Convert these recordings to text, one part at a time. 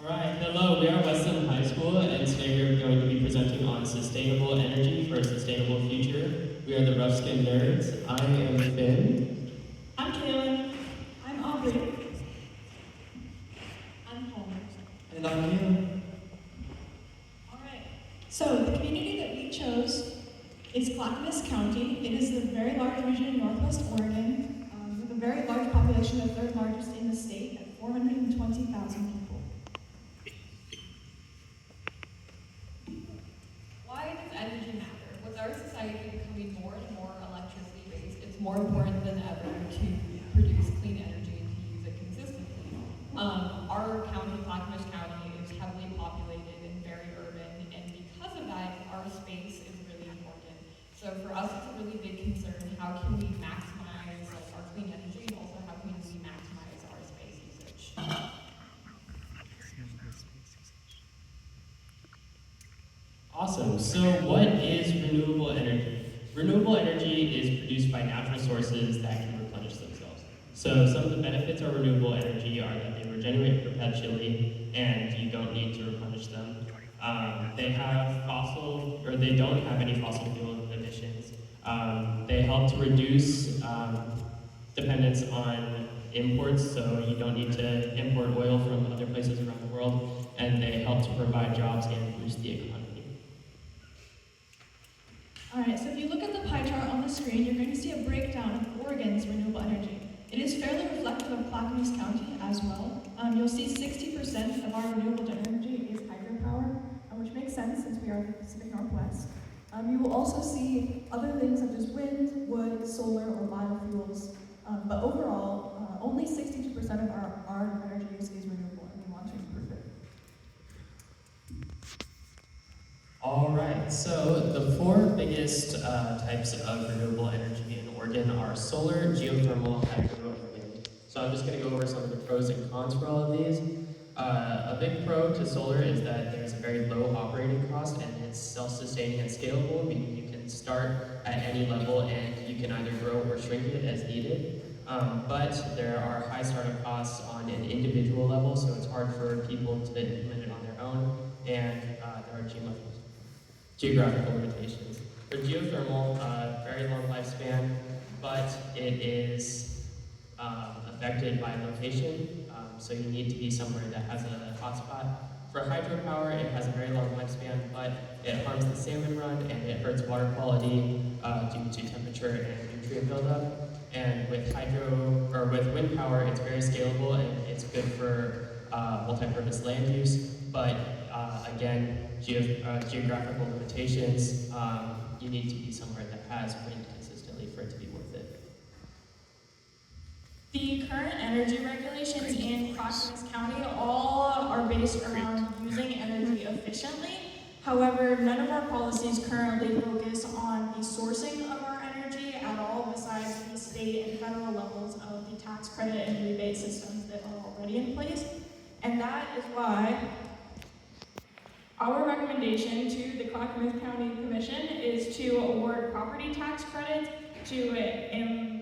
All right, hello, we are Weston High School, and today we are going to be presenting on sustainable energy for a sustainable future. We are the Rough Skin Nerds. I am Finn. I'm Kaylin. I'm Aubrey. I'm Homer. And I'm Neil. Alright, so the community that we chose is Clackamas County. It is a very large region in Northwest Oregon, with a very large population, the third largest in the state at 420,000 people. Why does energy matter? With our society becoming more and more electricity based, it's more important than ever to produce clean energy and to use it consistently. Our county, Clackamas County, is heavily populated and very urban, and because of that, our space is really important. So for us, it's a really big concern. How can we maximize our clean energy, and also how can we maximize our space usage? Awesome. So, what is renewable energy? Renewable energy is produced by natural sources that can replenish themselves. So, some of the benefits of renewable energy are that they regenerate perpetually and you don't need to replenish them. They don't have any fossil fuel emissions. They help to reduce dependence on imports, so you don't need to import oil from other places around the world, and they help to provide jobs and boost the economy. Alright, so if you look at the pie chart on the screen, you're going to see a breakdown of Oregon's renewable energy. It is fairly reflective of Clackamas County as well. You'll see 60% of our renewable energy is hydropower, which makes sense since we are in the Pacific Northwest. You will also see other things such as wind, wood, solar, or biofuels. But overall, only 62% of our energy use is renewable, and we want to improve it. All right, so the four biggest types of renewable energy in Oregon are solar, geothermal, hydro, and wind. So I'm just going to go over some of the pros and cons for all of these. A big pro to solar is that there's a very low operating cost and it's self-sustaining and scalable, meaning you can start at any level and you can either grow or shrink it as needed. But there are high startup costs on an individual level, so it's hard for people to implement it on their own, and there are geographical limitations. For geothermal, very long lifespan, but it is affected by location, so you need to be somewhere that has a hotspot. For hydropower, it has a very long lifespan, but it harms the salmon run and it hurts water quality due to temperature and nutrient buildup. And with wind power, it's very scalable and it's good for multi-purpose land use, but again, geographical limitations, you need to be somewhere that has wind consistently for it to be worth it. The current energy regulations in Clackamas County all are based around using energy efficiently. However, none of our policies currently focus on the sourcing of our energy at all, besides the state and federal levels of the tax credit and rebate systems that are already in place. And that is why our recommendation to the Clackamas County Commission is to award property tax credits to implement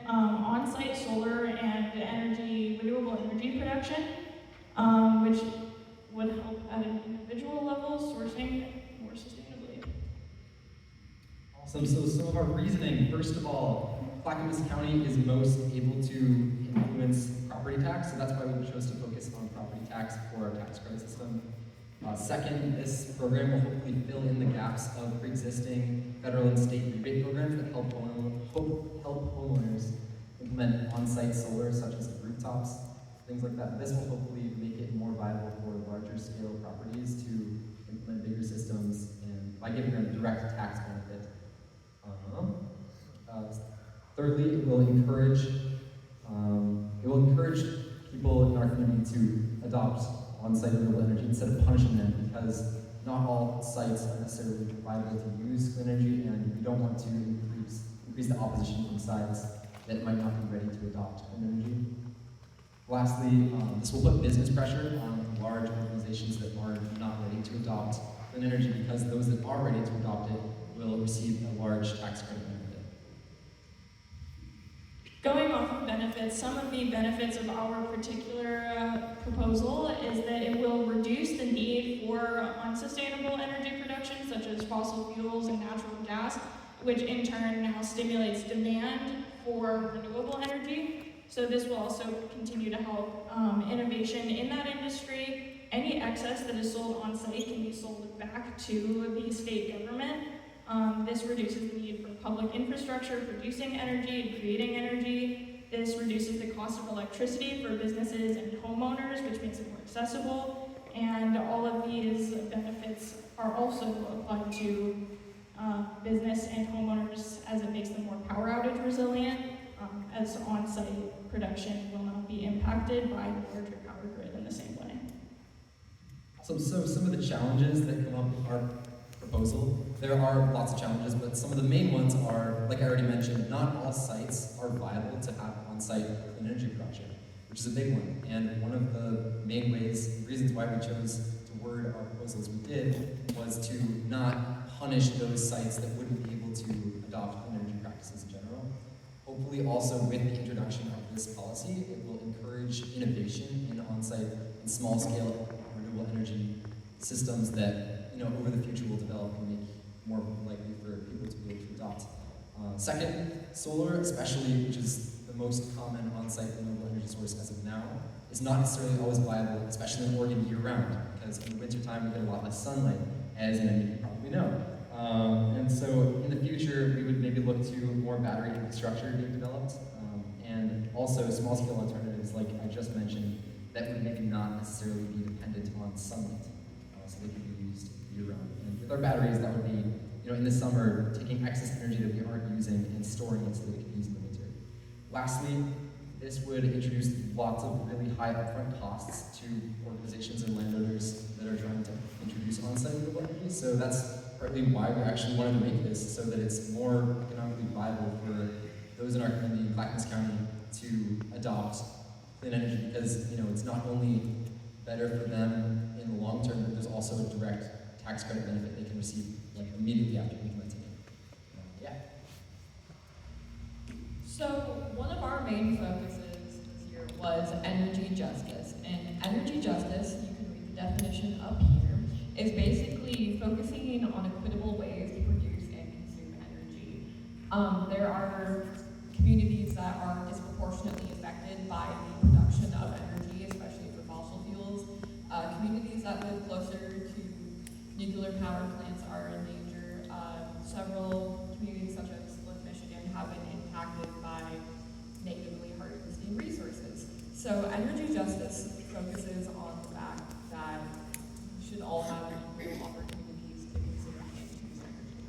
on-site solar and renewable energy production, which would help at an individual level sourcing more sustainably. Awesome. So some of our reasoning, first of all, Clackamas County is most able to influence property tax, so that's why we chose to focus on property tax for our tax credit system. Second, this program will hopefully fill in the gaps of pre-existing federal and state rebate programs that help homeowners implement on-site solar, such as rooftops, things like that. This will hopefully make it more viable for larger scale properties to implement bigger systems and by giving them direct tax benefit. Thirdly, it will encourage people in our community to adopt on-site renewable energy instead of punishing them, because not all sites are necessarily viable to use clean energy, and we don't want to increase the opposition from sites that might not be ready to adopt clean energy. Lastly, this will put business pressure on large organizations that are not ready to adopt clean energy, because those that are ready to adopt it will receive a large tax credit benefit. Going off of benefits, benefits. Some of the benefits of our particular proposal is that it will reduce the need for unsustainable energy production, such as fossil fuels and natural gas, which in turn now stimulates demand for renewable energy. So this will also continue to help innovation in that industry. Any excess that is sold on site can be sold back to the state government. This reduces the need for public infrastructure producing energy and creating energy. This reduces the cost of electricity for businesses and homeowners, which makes it more accessible. And all of these benefits are also applied to business and homeowners as it makes them more power outage resilient, as on-site production will not be impacted by the larger power grid in the same way. So some of the challenges that come up with our proposal, there are lots of challenges, but some of the main ones are, like I already mentioned, not all sites are viable to have on-site clean energy production, which is a big one. And one of the main reasons why we chose to word our proposal as we did, was to not punish those sites that wouldn't be able to adopt clean energy practices in general. Hopefully also with the introduction of this policy, it will encourage innovation in on-site and small-scale renewable energy systems that, over the future will develop and make more likely for people to be able to adopt. Second, solar, especially, which is the most common on-site renewable energy source as of now, is not necessarily always viable, especially in Oregon year-round, because in the wintertime we get a lot less sunlight, as many of you probably know. And so in the future, we would maybe look to more battery infrastructure being developed, and also small-scale alternatives like I just mentioned, that would maybe not necessarily be dependent on sunlight, so they could be used year-round. And with our batteries, that would be, in the summer, taking excess energy that we aren't using and storing it so that we can use in the winter. Lastly, this would introduce lots of really high upfront costs to organizations and landowners that are trying to introduce on-site renewable energy. So that's partly why we actually wanted to make this, so that it's more economically viable for those in our community in Clackamas County to adopt clean energy, because it's not only better for them in the long term, but there's also a direct tax credit benefit they can receive immediately after implementing it. Yeah. So one of our main focuses this year was energy justice. And energy justice, you can read the definition up here, is basically focusing on equitable ways to produce and consume energy. There are communities that are disproportionately affected by the production of energy, especially for fossil fuels. Communities that live closer to nuclear power plants are in danger. Several communities, such as Lake Michigan, have been impacted by negatively harvesting resources. So energy justice focuses on the fact that we should all have equal opportunities to consume and use energy.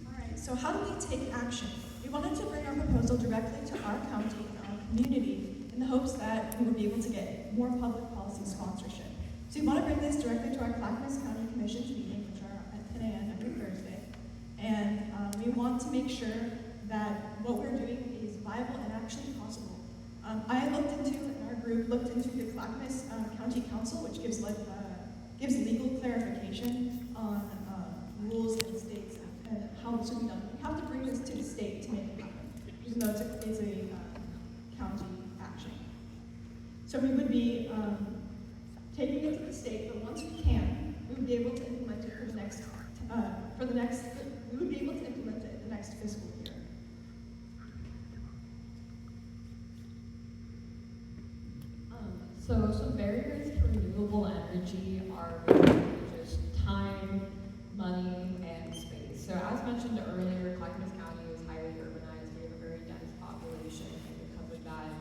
Alright, so how do we take action? We wanted to bring our proposal directly to our county and our community in the hopes that we would be able to get more public policy sponsorship. So we want to bring this directly to our Clackamas County Commission's meeting, which are at 10 a.m. every Thursday. And we want to make sure that what we're doing is viable and actually possible. I looked into, and our group looked into the Clackamas County Council, which gives legal clarification on rules and states and how this should be done. We have to bring this to the state to make it happen, even though it's a county action. So we would be taking it to the state, but once we can, we would be able to implement it we would be able to implement it the next fiscal year. So some barriers to renewable energy are really just time, money, and space. So as mentioned earlier, Clackamas County is highly urbanized. We have a very dense population, and because of that,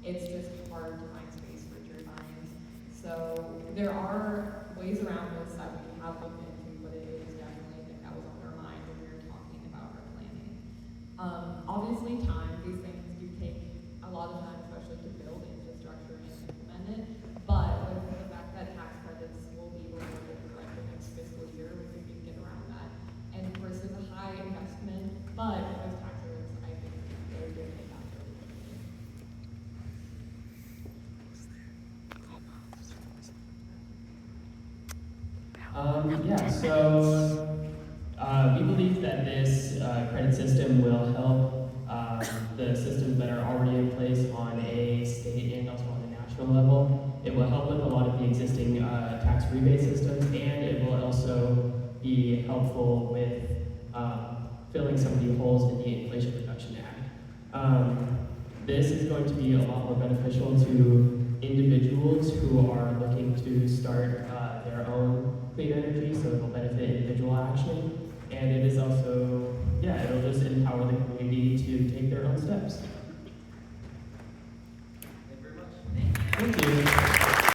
it's just hard to find space for turbines. So there are ways around this that we have looked into, but it is definitely a thing that was on our mind when we were talking about our planning. Obviously time, these things do take a lot of time, especially to build infrastructure and implement it, but with the fact that tax credits will be awarded for the next fiscal year, we think we can get around that. And of course, it's a high investment, but those tax credits, I think, they're good at that really quickly. Yeah, so We believe that this credit system will help the systems that are already in place on a state and also on a national level. It will help with a lot of the existing tax rebate systems, and it will also be helpful with filling some of the holes in the Inflation Reduction Act. This is going to be a lot more beneficial to individuals who are looking to start their own clean energy, so it'll benefit individual action. And it is also, yeah, it'll just empower the community to take their own steps.